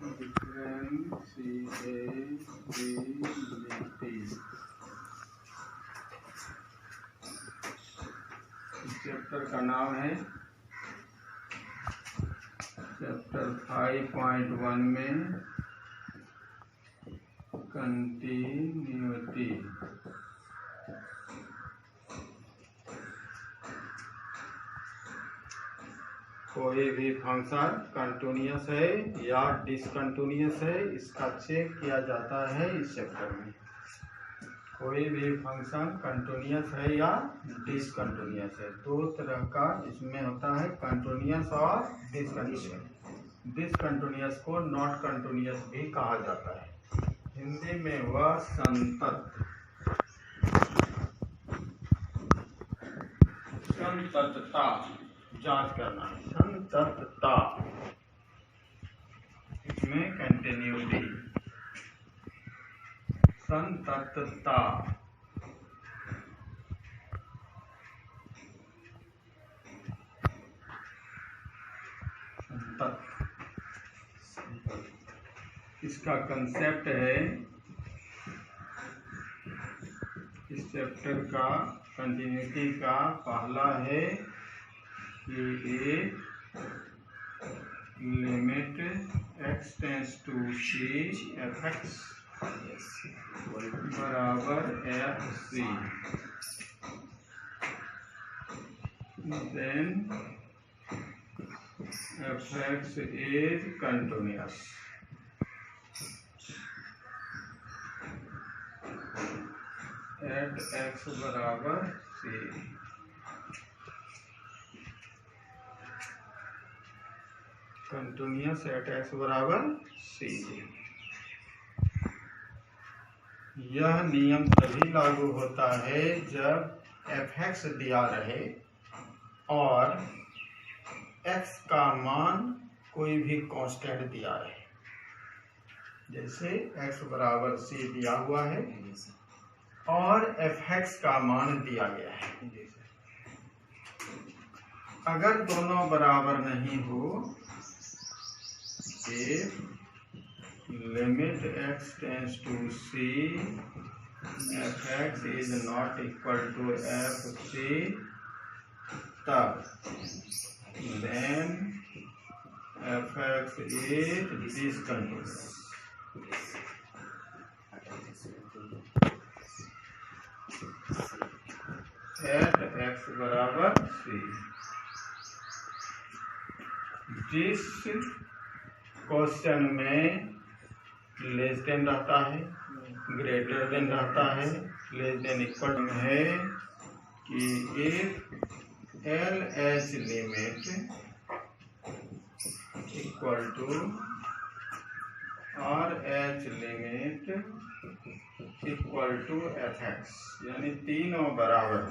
Differentiability. Chapter का नाम है चैप्टर 5.1 में कंटिन्यूटी। कोई भी फंक्शन कंटिन्यूअस है या डिसकंटिन्यूअस है, इसका चेक किया जाता है इस चैप्टर में। कोई भी फंक्शन कंटिन्यूअस है या डिसकंटिन्यूअस है, दो तरह का इसमें होता है, कंटिन्यूअस और डिसकंटिन्यूअस। डिसकंटिन्यूअस को नॉट कंटिन्यूअस भी कहा जाता है, हिंदी में वह संततता जांच करना है, संततता, इसमें कंटिन्यूटी, संततता। इसका कंसेप्ट है, इस चैप्टर का कंटिन्यूटी का पहला है कि limit x tends to c fx बराबर fc, then fx is continuous at x बराबर c। कंटिन्यूअस एट x बराबर c। यह नियम तभी लागू होता है जब fx दिया रहे और x का मान कोई भी कांस्टेंट दिया रहे। जैसे x बराबर c दिया हुआ है और fx का मान दिया गया है। अगर दोनों बराबर नहीं हो, limit x tends to c fx is not equal to fc, तब then fx is discontinuous at x बराबर c। जिस क्वेश्चन में लेस देन रहता है, ग्रेटर देन रहता है, लेस देन इक्वल में है कि if LH limit equal to RH limit equal to fx, यानी तीनों बराबर,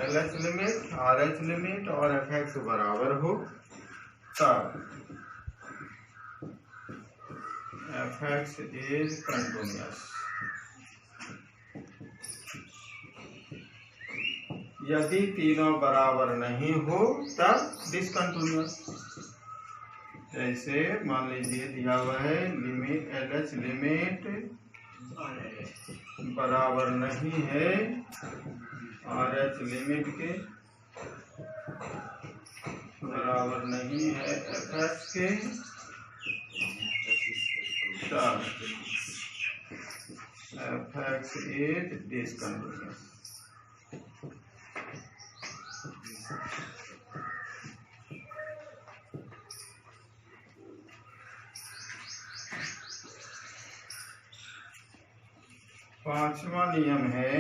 LH लिमिट, RH लिमिट और fx बराबर हो, तब fx is continuous। यदि तीनों बराबर नहीं हो तब डिसकंटिन्यूअस। जैसे मान लीजिए दिया हुआ है लिमिट LH लिमिट बराबर नहीं है RH लिमिट के, बराबर नहीं है fx के, fx is discontinuous। पांचवा नियम है,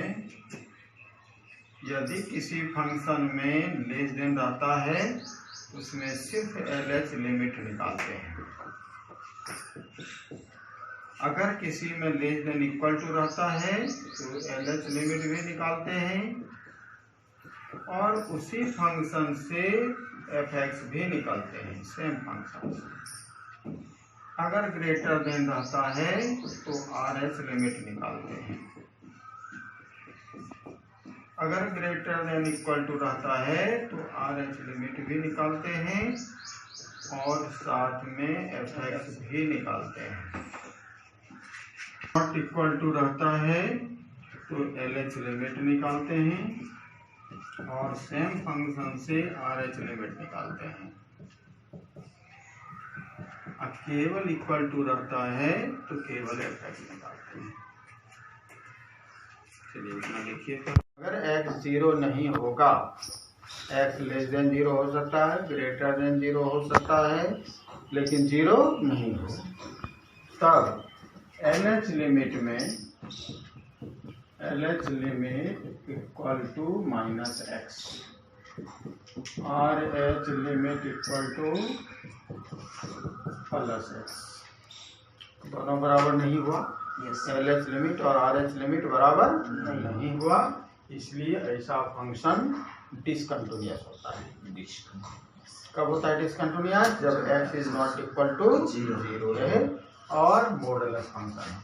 यदि किसी फंक्शन में लेस देन रहता है उसमें सिर्फ LH लिमिट निकालते हैं। अगर किसी में लेस देन इक्वल टू रहता है तो LH लिमिट भी निकालते हैं और उसी फंक्शन से fx भी निकालते हैं, सेम फंक्शन से। अगर ग्रेटर देन रहता है तो RH लिमिट निकालते हैं। अगर ग्रेटर देन इक्वल टू रहता है तो RH लिमिट भी निकालते हैं और साथ में fx भी निकालते हैं। नॉट इक्वल टू रहता है तो LH लिमिट निकालते हैं और सेम फंक्शन से RH लिमिट निकालते हैं। अब केवल इक्वल टू रहता है तो केवल fx निकालते हैं। चलिए इतना लिखिए। अगर x 0 नहीं होगा, x लेस देन 0 हो सकता है, ग्रेटर देन 0 हो सकता है, लेकिन 0 नहीं हो, तब LH लिमिट में LH limit equal to -x और RH limit equal to +x। दोनों बराबर नहीं हुआ। LH लिमिट और RH लिमिट बराबर नहीं हुआ, इसलिए ऐसा फंक्शन डिसकंटिन्यूअस होता है। कब होता है डिसकंटिन्यूअस? जब x is not equal to 0 है और मॉडुलस फंक्शन है।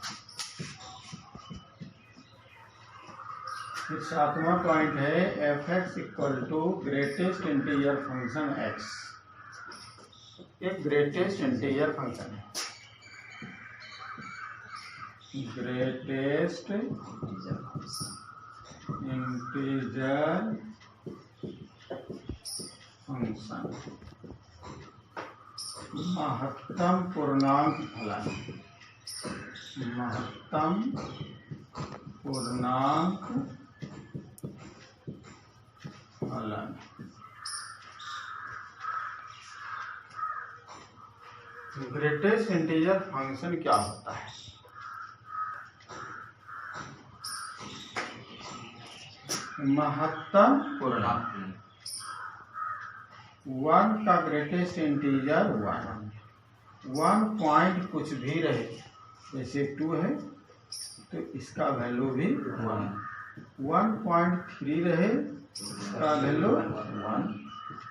फिर 7वां पॉइंट है fx equal to greatest integer function x। एक ग्रेटेस्ट इंटीजर फंक्शन है, ग्रेटेस्ट इंटीजर फंक्शन, महत्तम पूर्णांक फलन, महत्तम पूर्णांक फलन। ग्रेटेस्ट इंटीजर फंक्शन क्या होता है? महत्तम पूर्णांक। 1 का ग्रेटेस्ट इंटीजर 1 पॉइंट कुछ भी रहे, जैसे 2 है तो इसका वैल्यू भी 1.3 रहे इसका वैल्यू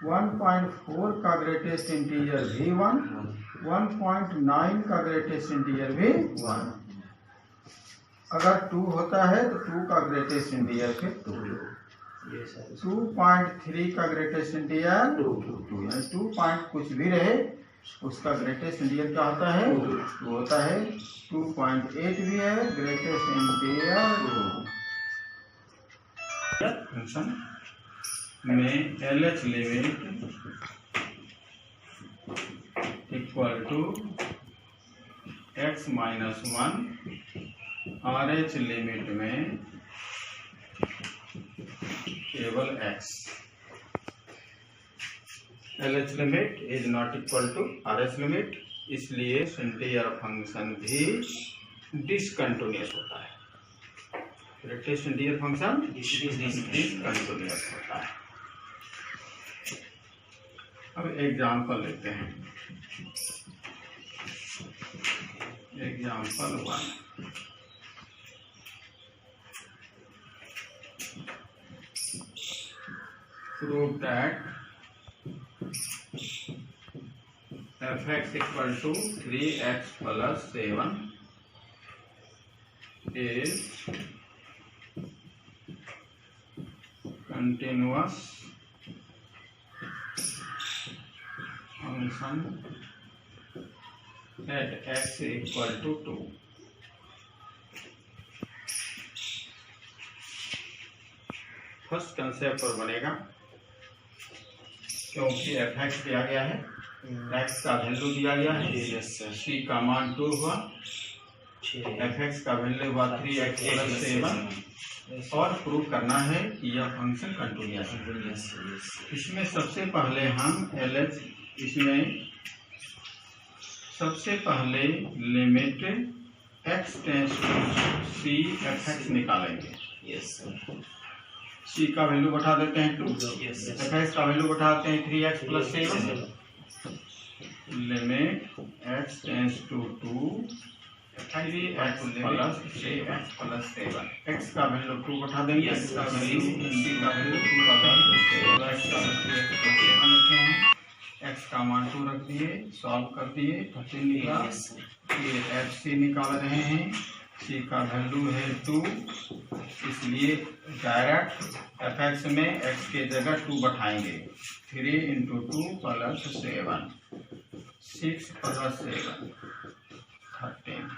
1.4 का ग्रेटेस्ट इंटीजर भी 1.9 का ग्रेटेस्ट इंटीजर भी 1। अगर 2 होता है तो 2 का ग्रेटेस्ट इंटीजर फिर 2, 2.3 का ग्रेटेस्ट इंटीजर 2, 2 पॉइंट कुछ भी रहे उसका ग्रेटेस्ट इंटीजर क्या होता है? 2 होता है। 2.8 भी है ग्रेटेस्ट इंटीजर 2। फंक्शन में LH limit equal to x minus 1, RH limit में केवल x। LH limit is not equal to RH limit, इसलिए इंटीजर फंक्शन भी डिसकंटिन्यूअस होता है। ग्रेटेस्ट इंटीजर फंक्शन डिसकंटिन्यूअस होता है। अब एग्जाम्पल लेते हैं। Example 1। Prove that fx equal to 3x plus 7 is continuous function at x equal to 2। First concept पर बनेगा, क्योंकि fx दिया गया है, x का वैल्यू दिया गया है, c का मान 2 हुआ, fx का वैल्यू हुआ 3x प्लस 7 और प्रूव करना है कि यह फंक्शन कंटिन्यूअस है। इसमें सबसे पहले हम LH, इसमें सबसे पहले limit x tends to c fx निकालेंगे। c का वैल्यू बैठा देते हैं 2, fx का वैल्यू बैठाते हैं 3x plus 7, limit x tends to 2 3x plus 6x plus 7। x का वैल्यू 2 बैठा देंगे, x का वैल्यू c का वैल्यू 2 प्लस 7 रखे हैं, x का मान 2 रख दिए, सॉल्व कर दिए, 13 निकाला। ये fc निकाल रहे हैं, c का वैल्यू है 2, इसलिए डायरेक्ट fx में x के जगह 2 बैठाएंगे, 3 × 2 प्लस 7। 6 + 7 13,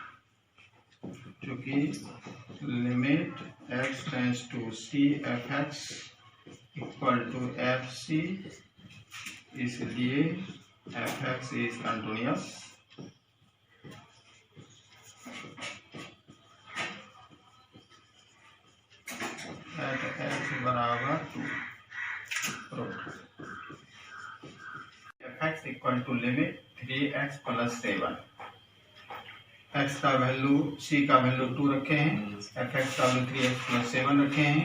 चूँकि limit x tends to c f(x) = fc, इसलिए f(x) is continuous. At x = 2 f(x) = limit 3x + 7, x का वैल्यू c का वैल्यू 2 रखे हैं, f(x) का वैल्यू 3x + 7 रखे हैं।